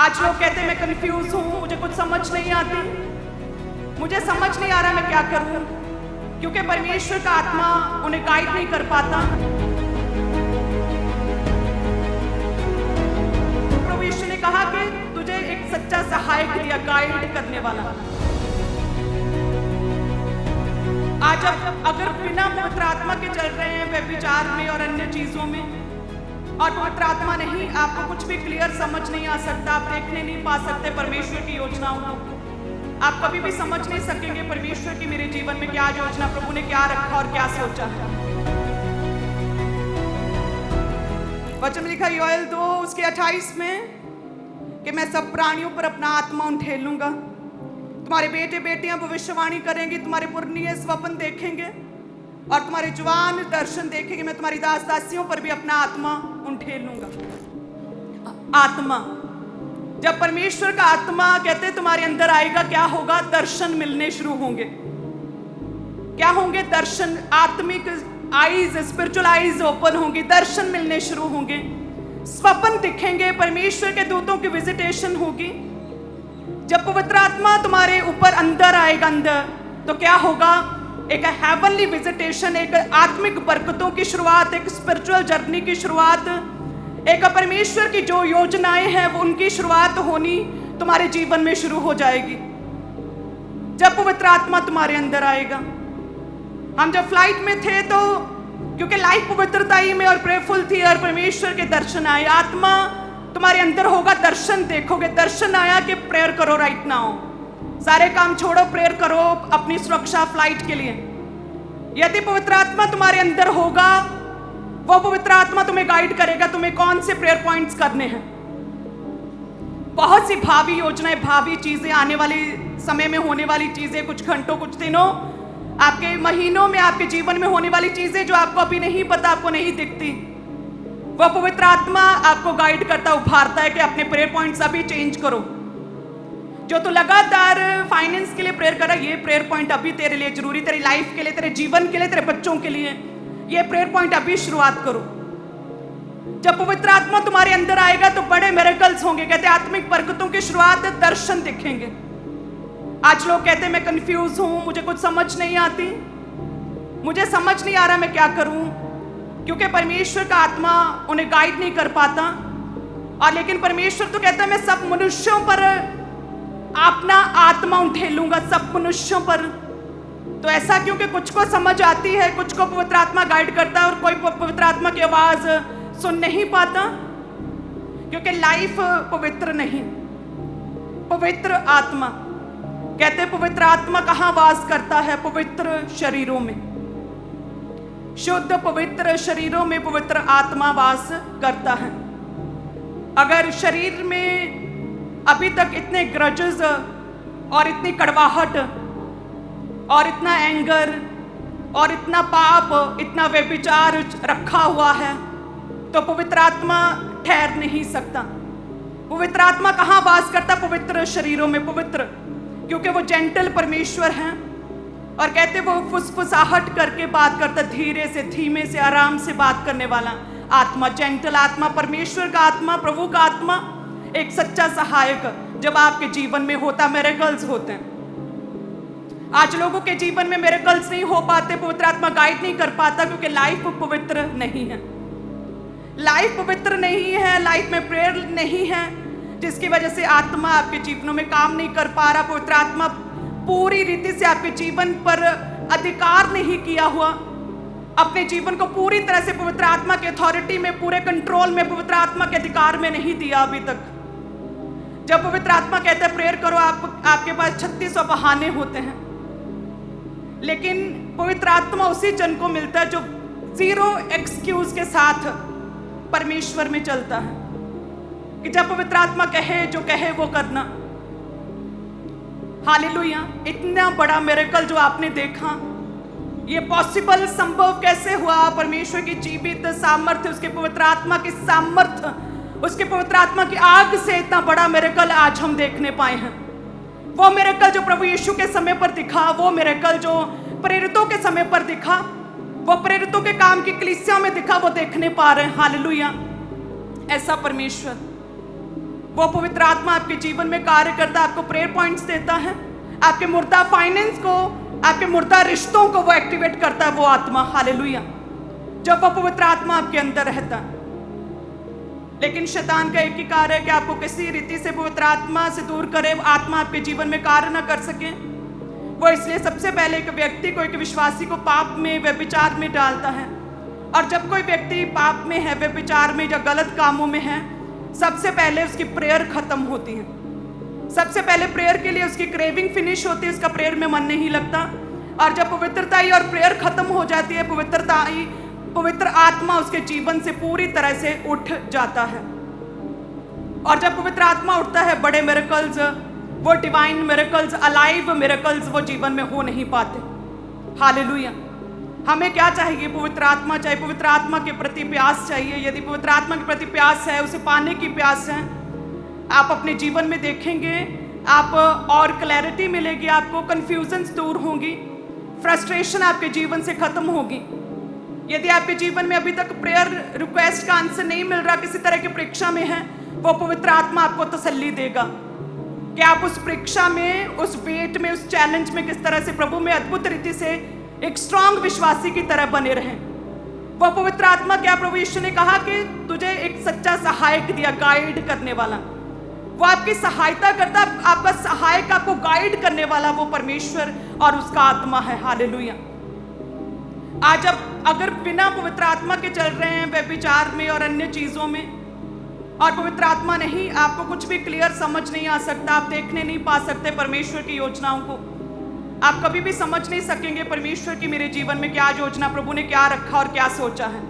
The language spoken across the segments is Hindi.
आज लोग कहते हैं मैं कंफ्यूज हूँ, मुझे कुछ समझ नहीं आती, मुझे समझ नहीं आ रहा मैं क्या करूँ, क्योंकि परमेश्वर का आत्मा उन्हें गाइड नहीं कर पाता। प्रभु यीशु ने कहा कि तुझे एक सच्चा सहायक दिया, गाइड करने वाला। आज अगर बिना पवित्र आत्मा के चल रहे हैं व्यभिचार में और अन्य चीजों में, और पवित्र आत्मा नहीं, आपको कुछ भी क्लियर समझ नहीं आ सकता, आप देखने नहीं पा सकते परमेश्वर की योजनाओं को, आप कभी भी समझ नहीं सकेंगे परमेश्वर की मेरे जीवन में क्या योजना, प्रभु ने क्या रखा और क्या सोचा है। वचन में लिखा योएल 2:28 में कि मैं सब प्राणियों पर अपना आत्मा उंडेलूंगा, तुम्हारे बेटे बेटियां भविष्यवाणी करेंगी, तुम्हारे पुरनिये स्वप्न देखेंगे और तुम्हारे जवान दर्शन देखेंगे। मैं तुम्हारी दास दासियों पर भी अपना आत्मा उंडेलूंगा। आत्मा, जब परमेश्वर का आत्मा कहते तुम्हारे अंदर आएगा, क्या होगा? दर्शन मिलने शुरू होंगे। क्या होंगे? दर्शन, आत्मिक आईज, स्पिरिचुअल आईज ओपन होंगी, दर्शन मिलने शुरू होंगे, स्वप्न दिखेंगे, परमेश्वर के दूतों की विजिटेशन होगी। जब पवित्र आत्मा तुम्हारे ऊपर अंदर आएगा, अंदर, तो क्या होगा? एक हेवनली विजिटेशन, एक आत्मिक बरकतों की शुरुआत, एक स्पिरिचुअल जर्नी की शुरुआत, एक परमेश्वर की जो योजनाएं हैं वो उनकी शुरुआत होनी तुम्हारे जीवन में शुरू हो जाएगी जब पवित्र आत्मा तुम्हारे अंदर आएगा। हम जब फ्लाइट में थे तो क्योंकि लाइफ पवित्रता ही में और प्रेयरफुल थी और परमेश्वर के दर्शन आए, आत्मा तुम्हारे अंदर होगा, दर्शन देखोगे। दर्शन आया कि प्रेयर करो राइट नाउ, सारे काम छोड़ो, प्रेयर करो अपनी सुरक्षा फ्लाइट के लिए। यदि पवित्र आत्मा तुम्हारे अंदर होगा, वो पवित्र आत्मा तुम्हें गाइड करेगा तुम्हें कौन से प्रेयर पॉइंट्स करने हैं। बहुत सी भावी योजनाएं, भावी चीजें, आने वाले समय में होने वाली चीजें, कुछ घंटों, कुछ दिनों, आपके महीनों में, आपके जीवन में होने वाली चीजें जो आपको अभी नहीं पता, आपको नहीं दिखती, वो पवित्र आत्मा आपको गाइड करता, उभारता है कि अपने प्रेयर पॉइंट्स अभी चेंज करो। जो तो लगातार फाइनेंस के लिए प्रेयर कर रहा है, ये प्रेयर पॉइंट अभी तेरे लिए जरूरी, तेरी लाइफ के लिए, तेरे जीवन के लिए, तेरे बच्चों के लिए, ये प्रेयर पॉइंट अभी शुरुआत करो। जब पवित्र आत्मा तुम्हारे अंदर आएगा तो बड़े मिरेकल्स होंगे, कहते आत्मिक बरकतों की शुरुआत, दर्शन दिखेंगे। आज लोग कहते हैं मैं कंफ्यूज हूं, मुझे कुछ समझ नहीं आती, मुझे समझ नहीं आ रहा मैं क्या करूं, क्योंकि परमेश्वर का आत्मा उन्हें गाइड नहीं कर पाता। और लेकिन परमेश्वर तो कहता है मैं सब मनुष्यों पर अपना आत्मा उंडेलूंगा, सब मनुष्यों पर। तो ऐसा क्योंकि कुछ को समझ आती है, कुछ को पवित्र आत्मा गाइड करता है और कोई पवित्र आत्मा की आवाज सुन नहीं पाता, क्योंकि लाइफ पवित्र नहीं। पवित्र आत्मा, कहते पवित्र आत्मा कहाँ वास करता है? पवित्र शरीरों में, शुद्ध पवित्र शरीरों में पवित्र आत्मा वास करता है। अगर शरीर में अभी तक इतने ग्रजेस और इतनी कड़वाहट और इतना एंगर और इतना पाप, इतना व्यभिचार रखा हुआ है, तो पवित्र आत्मा ठहर नहीं सकता। पवित्र आत्मा कहाँ वास करता? पवित्र शरीरों में, पवित्र, क्योंकि वो जेंटल परमेश्वर हैं और कहते वो फुसफुसाहट करके बात करता, धीरे से, धीमे से, आराम से बात करने वाला आत्मा, जेंटल आत्मा, परमेश्वर का आत्मा, प्रभु का आत्मा, एक सच्चा सहायक जब आपके जीवन में होता, मिरेकल्स होते हैं। आज लोगों के जीवन में मिरेकल्स नहीं हो पाते, पवित्र आत्मा गाइड नहीं कर पाता, क्योंकि लाइफ पवित्र नहीं है, लाइफ पवित्र नहीं है, लाइफ में प्रेयर नहीं है, जिसकी वजह से आत्मा आपके जीवनों में काम नहीं कर पा रहा। पवित्र आत्मा पूरी रीति से आपके जीवन पर अधिकार नहीं किया हुआ, अपने जीवन को पूरी तरह से पवित्र आत्मा की अथॉरिटी में, पूरे कंट्रोल में, पवित्र आत्मा के अधिकार में नहीं दिया अभी तक। जब पवित्र आत्मा कहते हैं प्रेयर करो, आपके पास 3600 बहाने होते हैं, लेकिन पवित्र आत्मा उसी जन को मिलता है जो जीरो एक्सक्यूज के साथ परमेश्वर में चलता है, कि जब पवित्र आत्मा कहे, जो कहे वो करना। हालेलुया। इतना बड़ा मिरेकल जो आपने देखा, ये पॉसिबल, संभव कैसे हुआ? परमेश्वर की जीवित सामर्थ्य, उसके पवित्र आत्मा की सामर्थ्य, उसके पवित्र आत्मा की आग से इतना बड़ा मिरेकल आज हम देखने पाए हैं। वो मिरेकल जो प्रभु यीशु के समय पर दिखा, वो मिरेकल जो प्रेरितों के समय पर दिखा, वो प्रेरितों के काम की कलीसिया में दिखा, वो देखने पा रहे हैं। हालेलुया। ऐसा परमेश्वर, वो पवित्र आत्मा आपके जीवन में कार्य करता है, आपको प्रेयर पॉइंट्स देता है, आपके मुर्दा फाइनेंस को, आपके मुर्दा रिश्तों को वो एक्टिवेट करता है वो आत्मा। हालेलुया, जब वो पवित्र आत्मा आपके अंदर रहता है। लेकिन शैतान का एक ही कार्य है कि आपको किसी रीति से पवित्र आत्मा से दूर करे, आत्मा आपके जीवन में कार्य ना कर सके। वो इसलिए सबसे पहले एक व्यक्ति को, एक विश्वासी को पाप में, व्यभिचार में डालता है। और जब कोई व्यक्ति पाप में है, व्यभिचार में या गलत कामों में है, सबसे पहले उसकी प्रेयर खत्म होती है। सबसे पहले प्रेयर के लिए उसकी क्रेविंग फिनिश होती है, उसका प्रेयर में मन नहीं लगता। और जब पवित्रताई और प्रेयर खत्म हो जाती है, पवित्र आत्मा उसके जीवन से पूरी तरह से उठ जाता है। और जब पवित्र आत्मा उठता है, बड़े मिरेकल्स, वो डिवाइन मिरेकल्स, अलाइव मिरेकल्स वो जीवन में हो नहीं पाते। हालेलुया। हमें क्या चाहिए? पवित्र आत्मा चाहिए, पवित्र आत्मा के प्रति प्यास चाहिए। यदि पवित्र आत्मा के प्रति प्यास है, उसे पाने की प्यास है, आप अपने जीवन में देखेंगे, आप और क्लैरिटी मिलेगी, आपको कंफ्यूजन्स दूर होंगी, फ्रस्ट्रेशन आपके जीवन से खत्म होगी। यदि आपके जीवन में अभी तक प्रेयर रिक्वेस्ट का आंसर नहीं मिल रहा, किसी तरह की परीक्षा में है, वो पवित्र आत्मा आपको तसल्ली देगा कि आप उस परीक्षा में, उस वेट में, उस चैलेंज में किस तरह से प्रभु में अद्भुत रीति से एक स्ट्रांग विश्वासी की तरह बने रहें। वो पवित्र आत्मा, क्या प्रभु यीशु ने कहा कि तुझे एक सच्चा सहायक दिया, गाइड करने वाला। वो आपकी सहायता करता, आपका सहायक, आपको गाइड करने वाला वो परमेश्वर और उसका आत्मा है। हालेलुया। आज अब अगर बिना पवित्र आत्मा के चल रहे हैं व्यभिचार में और अन्य चीजों में, और पवित्र आत्मा नहीं, आपको कुछ भी क्लियर समझ नहीं आ सकता, आप देखने नहीं पा सकते परमेश्वर की योजनाओं को, आप कभी भी समझ नहीं सकेंगे परमेश्वर की मेरे जीवन में क्या योजना, प्रभु ने क्या रखा और क्या सोचा है।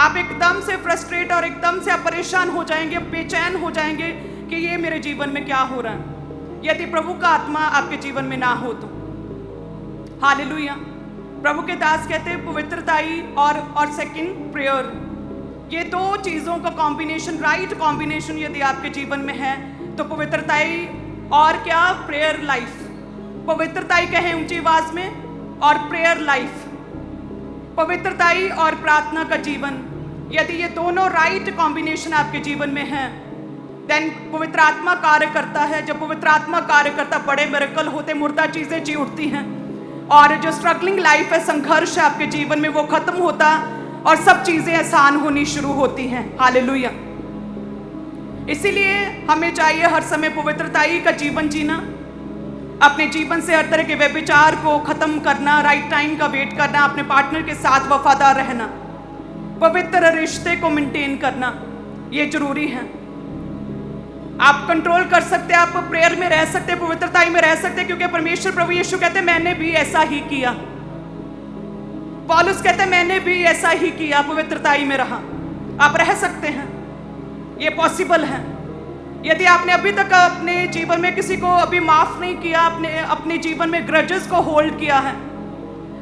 आप एकदम से फ्रस्ट्रेट और एकदम से आप परेशान हो जाएंगे, बेचैन हो जाएंगे कि ये मेरे जीवन में क्या हो रहा है, यदि प्रभु का आत्मा आपके जीवन में ना हो तो। हालेलुया। प्रभु के दास कहते हैं पवित्रताई और सेकंड प्रेयर, ये दो चीजों का कॉम्बिनेशन, राइट कॉम्बिनेशन यदि आपके जीवन में है तो पवित्रताई और क्या, प्रेयर लाइफ। पवित्रताई कहें ऊंची आवाज में, और प्रेयर लाइफ, पवित्रताई और प्रार्थना का जीवन, यदि ये दोनों राइट कॉम्बिनेशन आपके जीवन में है, देन पवित्र आत्मा कार्य करता है। जब पवित्र आत्मा कार्य करता, बड़े मिरेकल होते, मुर्दा चीजें जी उठती हैं, और जो स्ट्रगलिंग लाइफ है, संघर्ष है आपके जीवन में, वो खत्म होता और सब चीजें आसान होनी शुरू होती हैं। हालेलुया। इसीलिए हमें चाहिए हर समय पवित्रताई का जीवन जीना, अपने जीवन से हर तरह के व्यभिचार को खत्म करना, राइट टाइम का वेट करना, अपने पार्टनर के साथ वफादार रहना, पवित्र रिश्ते को मेंटेन करना, ये जरूरी है। आप कंट्रोल कर सकते हैं, आप प्रेयर में रह सकते हैं, पवित्रताई में रह सकते हैं, क्योंकि परमेश्वर प्रभु यीशु कहते हैं मैंने भी ऐसा ही किया। पौलुस कहते हैं मैंने भी ऐसा ही किया, पवित्रताई में रहा। आप रह सकते हैं, ये पॉसिबल है। यदि आपने अभी तक अपने जीवन में किसी को अभी माफ नहीं किया, अपने जीवन में ग्रजेस को होल्ड किया है,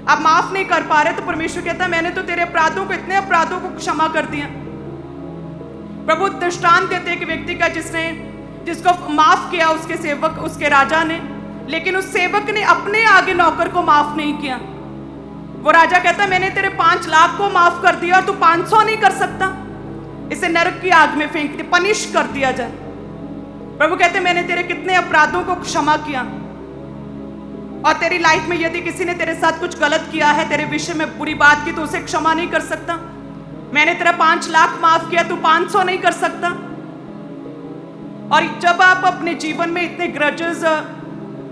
आप माफ नहीं कर पा रहे, तो परमेश्वर कहता है मैंने तो तेरे अपराधों को, इतने अपराधों को क्षमा कर दिया। प्रभु दृष्टांत देते हैं कि व्यक्ति का जिसको माफ किया उसके सेवक, उसके राजा ने, लेकिन उस सेवक ने अपने आगे नौकर को माफ नहीं किया। वो राजा कहता मैंने तेरे 5 लाख को माफ कर दिया और तू 500 नहीं कर सकता, इसे नरक की आग में फेंक दे, पनिश कर दिया जाए। प्रभु कहते मैंने तेरे कितने अपराधों को क्षमा किया, और तेरी लाइफ में यदि किसी ने तेरे साथ कुछ गलत किया है, तेरे विषय में बुरी बात की, तो उसे क्षमा नहीं कर सकता। मैंने तेरा 5 लाख माफ किया, तू 500 नहीं कर सकता। और जब आप अपने जीवन में इतने ग्रजेस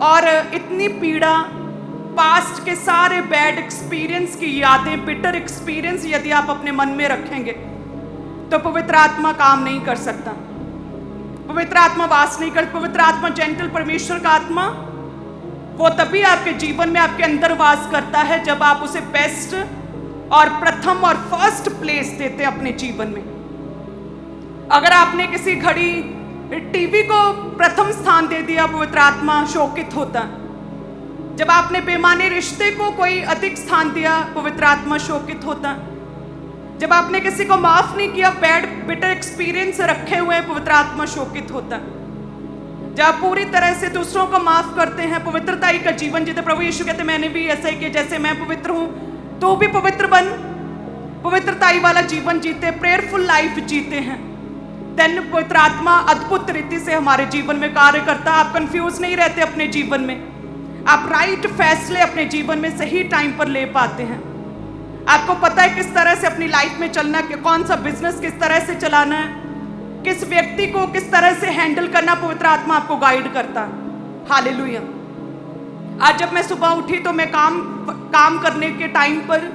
और इतनी पीड़ा, पास्ट के सारे बैड एक्सपीरियंस की यादें, बिटर एक्सपीरियंस यदि आप अपने मन में रखेंगे, तो पवित्र आत्मा काम नहीं कर सकता, पवित्र आत्मा वास नहीं कर। पवित्र आत्मा, जेंटल परमेश्वर का आत्मा, वो तभी आपके जीवन में, आपके अंदर वास करता है जब आप उसे बेस्ट और प्रथम और फर्स्ट प्लेस देते हैं अपने जीवन में। अगर आपने किसी घड़ी टीवी को प्रथम स्थान दे दिया, पवित्र आत्मा शोकित होता। जब आपने बेमानी रिश्ते को कोई अधिक स्थान दिया, पवित्र आत्मा शोकित होता। जब आपने किसी को माफ नहीं किया, बैड बिटर एक्सपीरियंस रखे हुए, पवित्र आत्मा शोकित होता। जब आप पूरी तरह से दूसरों को माफ करते हैं, पवित्रताई का जीवन जीते, प्रभु यीशु कहते मैंने भी ऐसा ही किया, जैसे मैं पवित्र हूं तो भी पवित्र बन, पवित्रताई वाला जीवन जीते, प्रेयरफुल लाइफ जीते हैं, देन पवित्र आत्मा अद्भुत रीति से हमारे जीवन में कार्य करता है। आप कंफ्यूज नहीं रहते अपने जीवन में, आप राइट फैसले अपने जीवन में सही टाइम पर ले पाते हैं। आपको पता है किस तरह से अपनी लाइफ में चलना है, कौन सा बिजनेस किस तरह से चलाना है, किस व्यक्ति को किस तरह से हैंडल करना, पवित्र आत्मा आपको गाइड करता है। हालेलुया। आज जब मैं सुबह उठी तो मैं काम करने के टाइम पर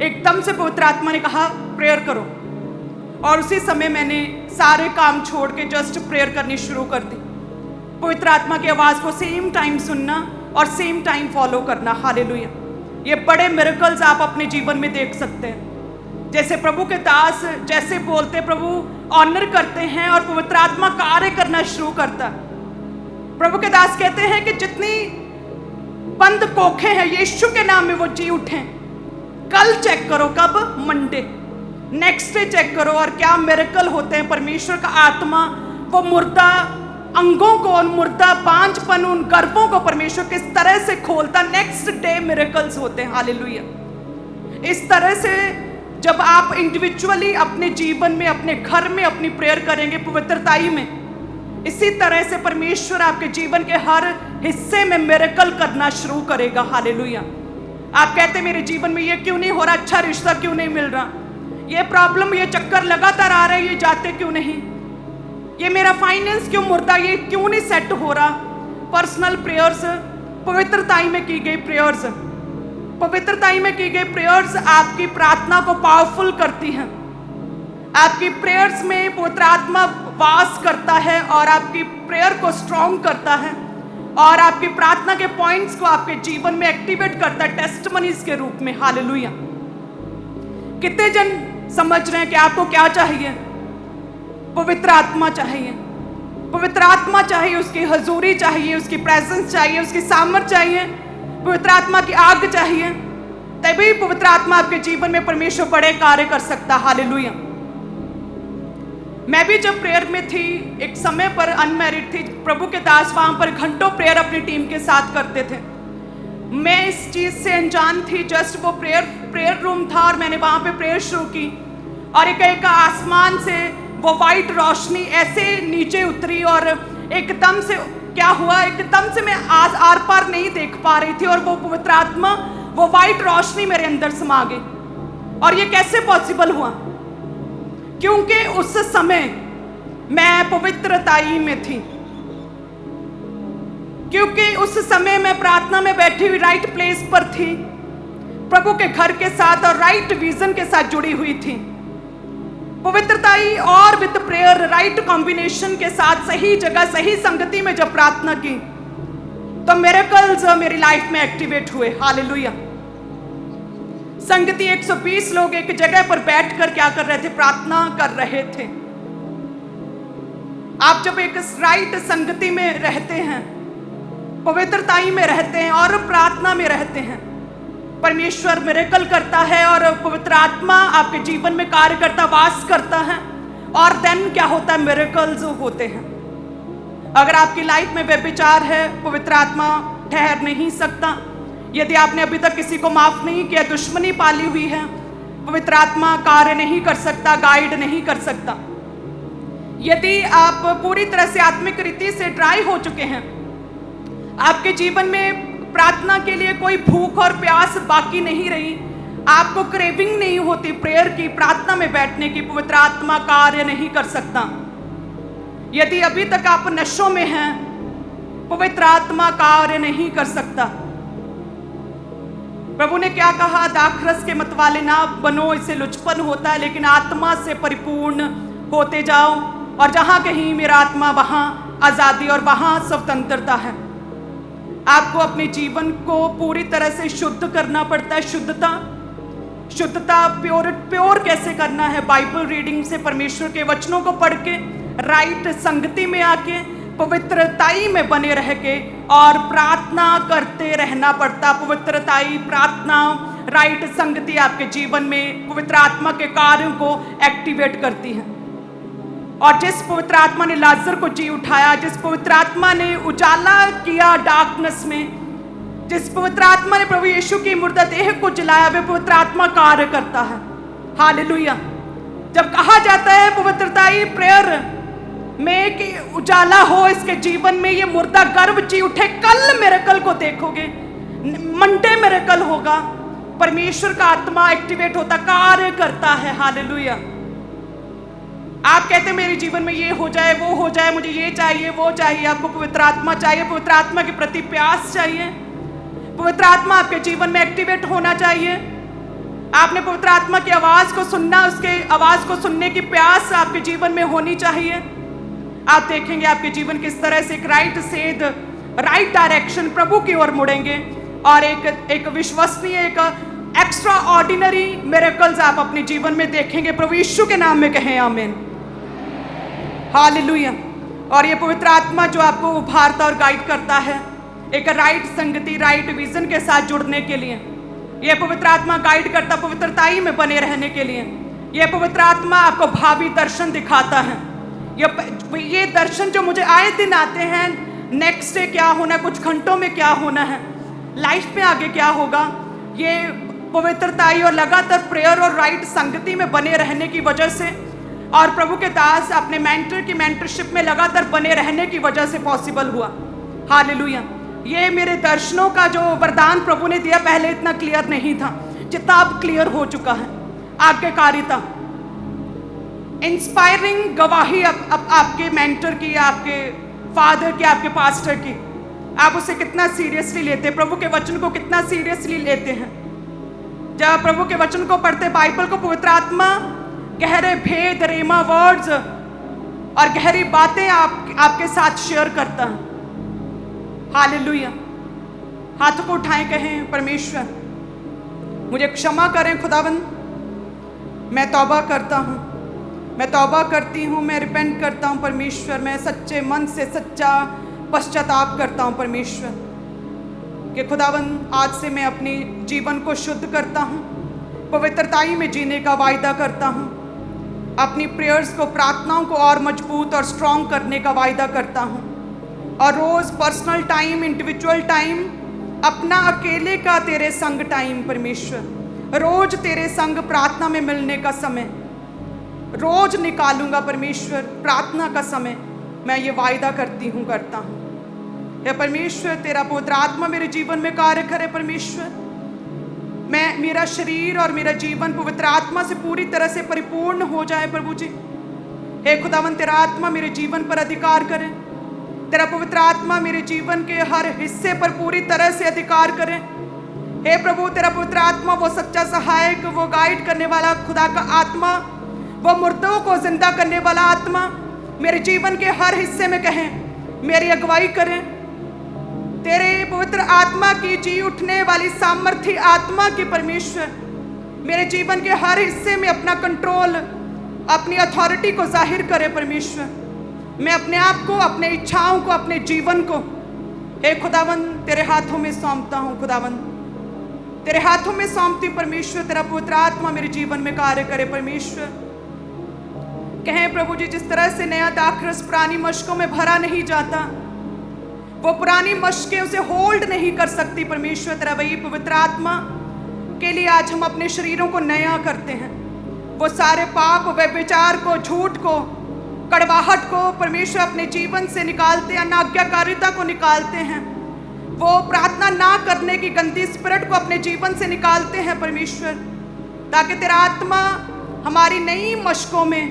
एकदम से पवित्र आत्मा ने कहा प्रेयर करो, और उसी समय मैंने सारे काम छोड़ के जस्ट प्रेयर करनी शुरू कर दी। पवित्र आत्मा की आवाज़ को सेम टाइम सुनना और सेम टाइम फॉलो करना। हालेलुया। ये बड़े मिरेकल्स आप अपने जीवन में देख सकते हैं। जैसे प्रभु के दास जैसे बोलते, प्रभु ऑनर करते हैं और पवित्र आत्मा कार्य करना शुरू करता है। प्रभु के दास कहते हैं कि जितनी बंद कोखे हैं यीशु के नाम में वो जी उठे। कल चेक करो, कब? मंडे। नेक्स्ट डे चेक करो, और क्या मिरेकल होते हैं। परमेश्वर का आत्मा वो मुर्दा अंगों को, उन मुर्दा बांझपन, उन गर्भों को परमेश्वर किस तरह से खोलता, नेक्स्ट डे मिरेकल्स होते हैं। हालेलुया। इस तरह से जब आप इंडिविजुअली अपने जीवन में, अपने घर में अपनी प्रेयर करेंगे पवित्रताई में, इसी तरह से परमेश्वर आपके जीवन के हर हिस्से में मिरेकल करना शुरू करेगा। हालेलुया। आप कहते मेरे जीवन में ये क्यों नहीं हो रहा, अच्छा रिश्ता क्यों नहीं मिल रहा, ये प्रॉब्लम, ये चक्कर लगातार आ रहा है, ये जाते क्यों नहीं, ये मेरा फाइनेंस क्यों मुर्दा, ये क्यों नहीं सेट हो रहा। पर्सनल प्रेयर्स, पवित्रताई में की गई प्रेयर्स, पवित्रताई में की गई प्रेयर्स आपकी प्रार्थना को पावरफुल करती हैं। आपकी प्रेयर्स में पवित्र आत्मा वास करता है और आपकी प्रेयर को स्ट्रॉन्ग करता है और आपकी प्रार्थना के पॉइंट्स को आपके जीवन में एक्टिवेट करता है टेस्टिमनीज के रूप में। हालेलुया। कितने जन समझ रहे हैं कि आपको क्या चाहिए? पवित्र आत्मा चाहिए। पवित्र आत्मा चाहिए, उसकी हजूरी चाहिए, उसकी प्रेजेंस चाहिए, उसकी सामर्थ चाहिए, पवित्र आत्मा की आग चाहिए। तभी पवित्र आत्मा आपके जीवन में परमेश्वर बड़े कार्य कर सकता। हालेलुया। मैं भी जब प्रेयर में थी, एक समय पर अनमैरिड थी, प्रभु के दास वहां पर घंटों प्रेयर अपनी टीम के साथ करते थे। मैं इस चीज से अनजान थी, जस्ट वो प्रेयर रूम था और मैंने वहां पे प्रेयर शुरू की और एक आसमान से वो वाइट रोशनी ऐसे नीचे उतरी और एकदम से क्या हुआ, एकदम से मैं आर पार नहीं देख पा रही थी और वो पवित्र आत्मा, वो वाइट रोशनी मेरे अंदर समा गई। और ये कैसे पॉसिबल हुआ? क्योंकि उस समय मैं पवित्रताई में थी, क्योंकि उस समय मैं प्रार्थना में बैठी हुई राइट प्लेस पर थी, प्रभु के घर के साथ और राइट विजन के साथ जुड़ी हुई थी। पवित्रताई और विद प्रेयर राइट कॉम्बिनेशन के साथ सही जगह सही संगति में जब प्रार्थना की तो मिरेकल्स मेरी लाइफ में एक्टिवेट हुए। हालेलुया। संगति 120 लोग एक जगह पर बैठकर क्या कर रहे थे? प्रार्थना कर रहे थे। आप जब एक राइट संगति में रहते हैं, पवित्रताई में रहते हैं और प्रार्थना में रहते हैं, परमेश्वर मिरेकल करता है और पवित्र आत्मा आपके जीवन में कार्य करता, वास करता है और देन क्या होता है? मिरेकल्स होते हैं। अगर आपकी लाइफ में व्यभिचार है, पवित्र आत्मा ठहर नहीं सकता। यदि आपने अभी तक किसी को माफ नहीं किया, दुश्मनी पाली हुई है, पवित्र आत्मा कार्य नहीं कर सकता, गाइड नहीं कर सकता। यदि आप पूरी तरह से आत्मिक रीति से ड्राई हो चुके हैं, आपके जीवन में प्रार्थना के लिए कोई भूख और प्यास बाकी नहीं रही, आपको क्रेविंग नहीं होती प्रेयर की, प्रार्थना में बैठने की, पवित्र आत्मा कार्य नहीं कर सकता। यदि अभी तक आप नशों में हैं, पवित्र आत्मा कार्य नहीं कर सकता। प्रभु ने क्या कहा? दाखरस के मतवाले ना बनो, इससे लुचपन होता है, लेकिन आत्मा से परिपूर्ण होते जाओ और जहां कहीं मेरा आत्मा वहां आजादी और वहां स्वतंत्रता है। आपको अपने जीवन को पूरी तरह से शुद्ध करना पड़ता है। शुद्धता प्योर कैसे करना है? बाइबल रीडिंग से, परमेश्वर के वचनों को पढ़ के, राइट संगति में आके, पवित्रताई में बने रह के और प्रार्थना करते रहना पड़ता। पवित्रताई, प्रार्थना, राइट संगति आपके जीवन में पवित्र आत्मा के कार्यों को एक्टिवेट करती है। और जिस पवित्र आत्मा ने लाजर को जी उठाया, जिस पवित्र आत्मा ने उजाला किया डार्कनेस में, जिस पवित्र आत्मा ने प्रभु यीशु की मुर्दा देह को जलाया, वे पवित्र आत्मा कार्य करता है। हालेलुया। जब कहा जाता है पवित्रताई, प्रेयर में कि उजाला हो इसके जीवन में, ये मुर्दा गर्व जी उठे। कल मिरेकल को देखोगे, मंडे मिरेकल होगा। परमेश्वर का आत्मा एक्टिवेट होता, कार्य करता है। हालेलुया। आप कहते हैं मेरे जीवन में ये हो जाए, वो हो जाए, मुझे ये चाहिए, वो चाहिए। आपको पवित्र आत्मा चाहिए, पवित्र आत्मा के प्रति प्यास चाहिए, पवित्र आत्मा आपके जीवन में एक्टिवेट होना चाहिए। आपने पवित्र आत्मा की आवाज को सुनना, उसके आवाज को सुनने की प्यास आपके जीवन में होनी चाहिए। आप देखेंगे आपके जीवन किस तरह से एक राइट सेध, राइट डायरेक्शन प्रभु की ओर मुड़ेंगे और एक विश्वसनीय, एक एक्स्ट्रा ऑर्डिनरी मिरेकल्स आप अपने जीवन में देखेंगे। प्रभु यीशु के नाम में कहें आमीन, हालेलुया। और ये पवित्र आत्मा जो आपको उभारता और गाइड करता है एक राइट संगति, राइट विजन के साथ जुड़ने के लिए। ये पवित्र आत्मा गाइड करता पवित्रताई में बने रहने के लिए। ये पवित्र आत्मा आपको भावी दर्शन दिखाता है। ये दर्शन जो मुझे आए दिन आते हैं, नेक्स्ट डे क्या होना है, कुछ घंटों में क्या होना है, लाइफ में आगे क्या होगा, ये पवित्रताई और लगातार प्रेयर और राइट संगति में बने रहने की वजह से और प्रभु के दास अपने मेंटर की मेंटरशिप में लगातार बने रहने की वजह से पॉसिबल हुआ। हालेलुया। ये मेरे दर्शनों का जो वरदान प्रभु ने दिया, पहले इतना क्लियर नहीं था जितना अब क्लियर हो चुका है। आज्ञाकारिता, इंस्पायरिंग गवाही अब आपके मेंटर की, आपके फादर की, आपके पास्टर की, आप उसे कितना सीरियसली लेते हैं, प्रभु के वचन को कितना सीरियसली लेते हैं। जब प्रभु के वचन को पढ़ते, बाइबल को, पवित्र आत्मा गहरे भेद, रेमा वर्ड्स और गहरी बातें आपके साथ शेयर करता है। हालेलुया। हाथों को उठाएं, कहें परमेश्वर मुझे क्षमा करें खुदावन, मैं तौबा करता हूँ, मैं तौबा करती हूँ, मैं रिपेंट करता हूँ परमेश्वर। मैं सच्चे मन से सच्चा पश्चाताप करता हूँ परमेश्वर कि खुदावन आज से मैं अपने जीवन को शुद्ध करता हूँ, पवित्रताई में जीने का वायदा करता हूँ, अपनी प्रेयर्स को, प्रार्थनाओं को और मजबूत और स्ट्रॉन्ग करने का वायदा करता हूँ और रोज़ पर्सनल टाइम, इंडिविजुअल टाइम, अपना अकेले का तेरे संग टाइम परमेश्वर, रोज़ तेरे संग प्रार्थना में मिलने का समय रोज़ निकालूंगा परमेश्वर। प्रार्थना का समय मैं ये वायदा करती हूँ, करता हूँ। हे परमेश्वर तेरा पवित्र आत्मा मेरे जीवन में कार्य करे परमेश्वर। मैं, मेरा शरीर और मेरा जीवन पवित्र आत्मा से पूरी तरह से परिपूर्ण हो जाए प्रभु जी। हे खुदावन तेरा आत्मा मेरे जीवन पर अधिकार करे, तेरा पवित्र आत्मा मेरे जीवन के हर हिस्से पर पूरी तरह से अधिकार करे। हे प्रभु तेरा पवित्र आत्मा वो सच्चा सहायक, वो गाइड करने वाला खुदा का आत्मा, वो मुर्दों को जिंदा करने वाला आत्मा मेरे जीवन के हर हिस्से में कहें, मेरी अगुवाई करें। तेरे पवित्र आत्मा की जी उठने वाली सामर्थ्य आत्मा की परमेश्वर मेरे जीवन के हर हिस्से में अपना कंट्रोल, अपनी अथॉरिटी को जाहिर करे परमेश्वर। मैं अपने आप को, अपने इच्छाओं को, अपने जीवन को हे खुदावन तेरे हाथों में सौंपता हूँ। खुदावन तेरे हाथों में सौंपती परमेश्वर, तेरा पवित्र आत्मा मेरे जीवन में कार्य करे परमेश्वर। कहें प्रभु जी, जिस तरह से नया दाखरस पुरानी मशकों में भरा नहीं जाता, वो पुरानी मशकें उसे होल्ड नहीं कर सकती परमेश्वर, तेरा वही पवित्र आत्मा के लिए आज हम अपने शरीरों को नया करते हैं। वो सारे पाप, व्यभिचार को, झूठ को, कड़वाहट को परमेश्वर अपने जीवन से निकालते हैं, अनाज्ञाकारिता को निकालते हैं, वो प्रार्थना ना करने की गंदी स्पिरिट को अपने जीवन से निकालते हैं परमेश्वर, ताकि तेरा आत्मा हमारी नई मशकों में,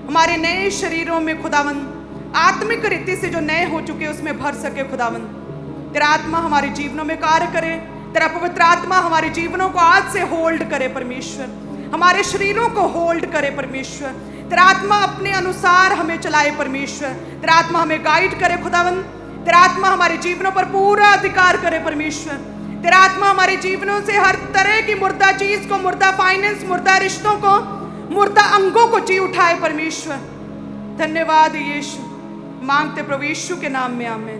हमारे नए शरीरों में खुदावन आत्मिक रीति से जो नए हो चुके उसमें भर सके। खुदावन तेरा आत्मा हमारे जीवनों में कार्य करे, तेरा पवित्र आत्मा हमारे जीवनों को आज से होल्ड करे परमेश्वर, हमारे शरीरों को होल्ड करे परमेश्वर। तेरा आत्मा अपने अनुसार हमें चलाए परमेश्वर, तेरा आत्मा हमें गाइड करे खुदावन, तेरा आत्मा हमारे जीवनों पर पूरा अधिकार करे परमेश्वर। तेरा आत्मा हमारे जीवनों से हर तरह की मुर्दा चीज को, मुर्दा फाइनेंस, मुर्दा रिश्तों को, मुर्दा अंगों को जी उठाए परमेश्वर। धन्यवाद यीशु, मांगते प्रभु यीशु के नाम में, आमीन।